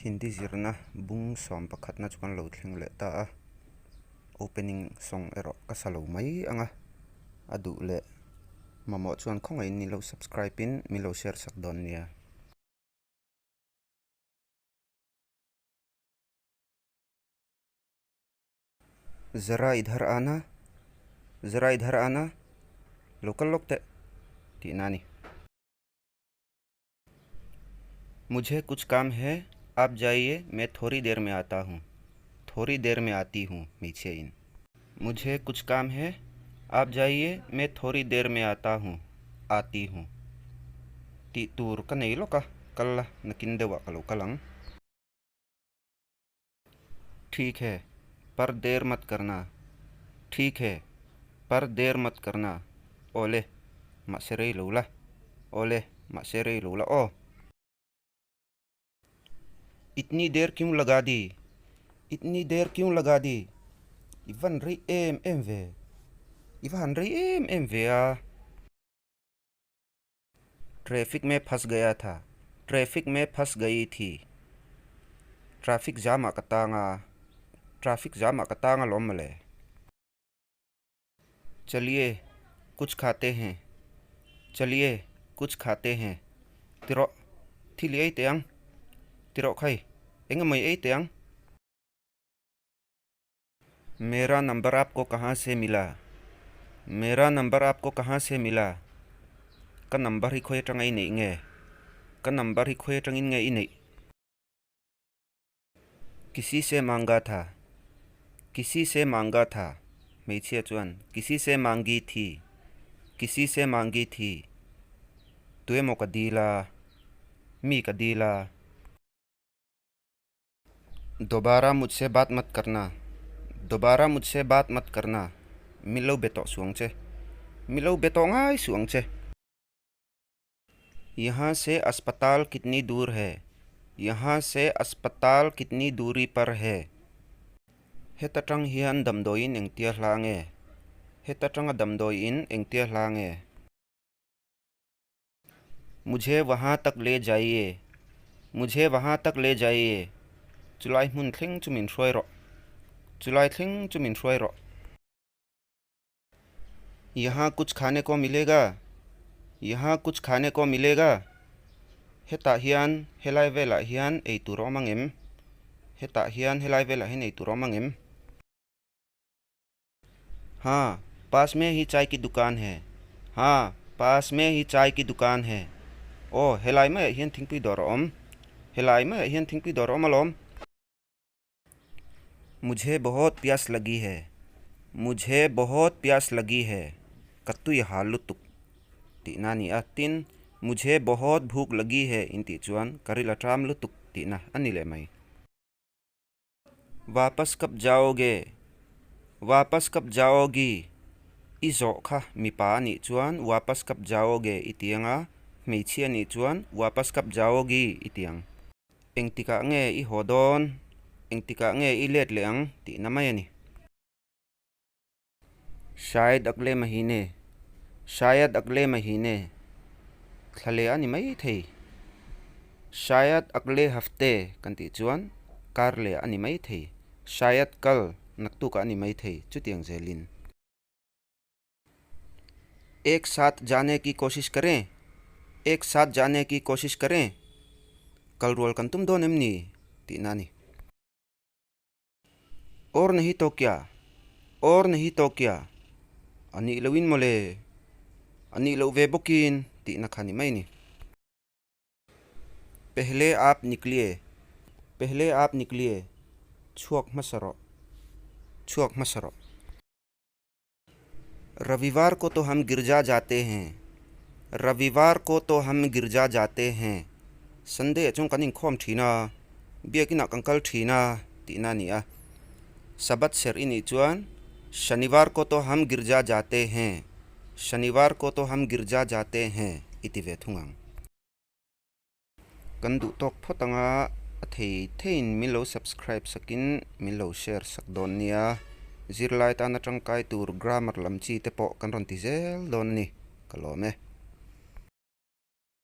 Hindi zirna bung som pakhat na chukan lo thling le ta opening song ero kasalo mai anga adu le mamo chuan khongai ni lo subscribe in mi lo share sak don nia जरा इधर आना local लोग ते नानी मुझे कुछ काम है आप जाइए मैं थोड़ी देर में आता हूँ थोड़ी देर में आती हूँ मीछे इन मुझे कुछ काम है आप जाइए मैं थोड़ी देर में आता हूँ आती हूँ ती तूर का नहीं लो का कल्ला नकिंदे वा कलो कलंग ठीक है पर देर मत करना ठीक है पर देर मत करना ओले मसेरे लूला ओले मसेरे लूला ओ इतनी देर क्यों लगा दी इतनी देर क्यों लगा दी इवन री एम वे आ ट्रैफिक में फंस गया था ट्रैफिक में फंस गई थी ट्रैफिक जाम आकतांगा लोमले चलिए कुछ खाते हैं चलिए कुछ खाते हैं तिरो थिलिए तेंग तिरो खाई एंग मई तेंग मेरा नंबर आपको कहाँ से मिला मेरा नंबर आपको कहाँ से मिला का नंबर ही खोए टंगाई नहीं नगे का नंबर ही खोए टंगिन नगे नहीं किसी से मांगा था किसी से मांगा था मेछिया चुन किसी से मांगी थी किसी से मांगी थी तुए मो का दीला मी का दीला दोबारा मुझसे बात मत करना दोबारा मुझसे बात मत करना मिलो बेतो सुंगचे मिलो बेतो गाय सुंगचे यहाँ से अस्पताल कितनी दूर है यहाँ से अस्पताल कितनी दूरी पर है हे तटंग हियन दमदोइन एंगतिया लांगे हे तटंग दमदोइन एंगतिया लांगे मुझे वहाँ तक ले जाइए मुझे वहाँ तक ले जाइए जुलाई मुन थिंग चुमिन शोयरो जुलाई थिंग चुमिन शोयरो यहाँ कुछ खाने को मिलेगा यहाँ कुछ खाने को मिलेगा हेता हियन हेलाई वेला हियन ए तुरो मंगेम हेता हियन हेलाई वेला हिन ए तुरो मंगेम हाँ पास में ही चाय की दुकान है हाँ पास में ही चाय की दुकान है ओ हेलाई में हियन थिंग पी दोरोम हेलाई में हियन थिंग पी दोरोम अलोम मुझे बहुत प्यास लगी है मुझे बहुत प्यास लगी है कत्तु यहाँ लुतुक तीना नि आतिन मुझे बहुत भूख लगी है इंती चुआन करिला ट्राम लुतुक तीना अनिले मई वापस कब जाओगे वापस कब जाओगी इजो खा मिपा नि चुआन वापस कब जाओगे इतियंगा मेछिया नि चुआन वापस कब जाओगी इतियंग एंगतिका nge i hodon एंगतिका nge i let leang ती नमयनी शायद अगले महीने थले अनि मई थे शायद अगले हफ्ते कंती चुआन कार ले अनि मई थे शायद कल नक्तु का अनि मई थे चुतियंग जेलिन एक साथ जाने की कोशिश करें एक साथ जाने की कोशिश करें कल रोल कन तुम दोनों निमनी ती नानी और नहीं तो क्या अनि लविन मोले अनि लवे बुकिन ती नखानी मैनी पहले आप निकलिए छुक मसरो रविवार को तो हम गिरजा जाते हैं संडे चुंग कनिंग खोम ठीना बियकिना कंकल ठीना तीना निया सबत शेर इनी चुआन शनिवार को तो हम गिरजा जाते हैं इति वेथुंगांग कंदु तोक फोतंगा अथेन मिलो सब्सक्राइब सकिन मिलो शेयर सकदोनिया जिरलाई ताना टंकाई टूर ग्रामर लमची तेपो कंरोन तिजेल दोननी कलोमे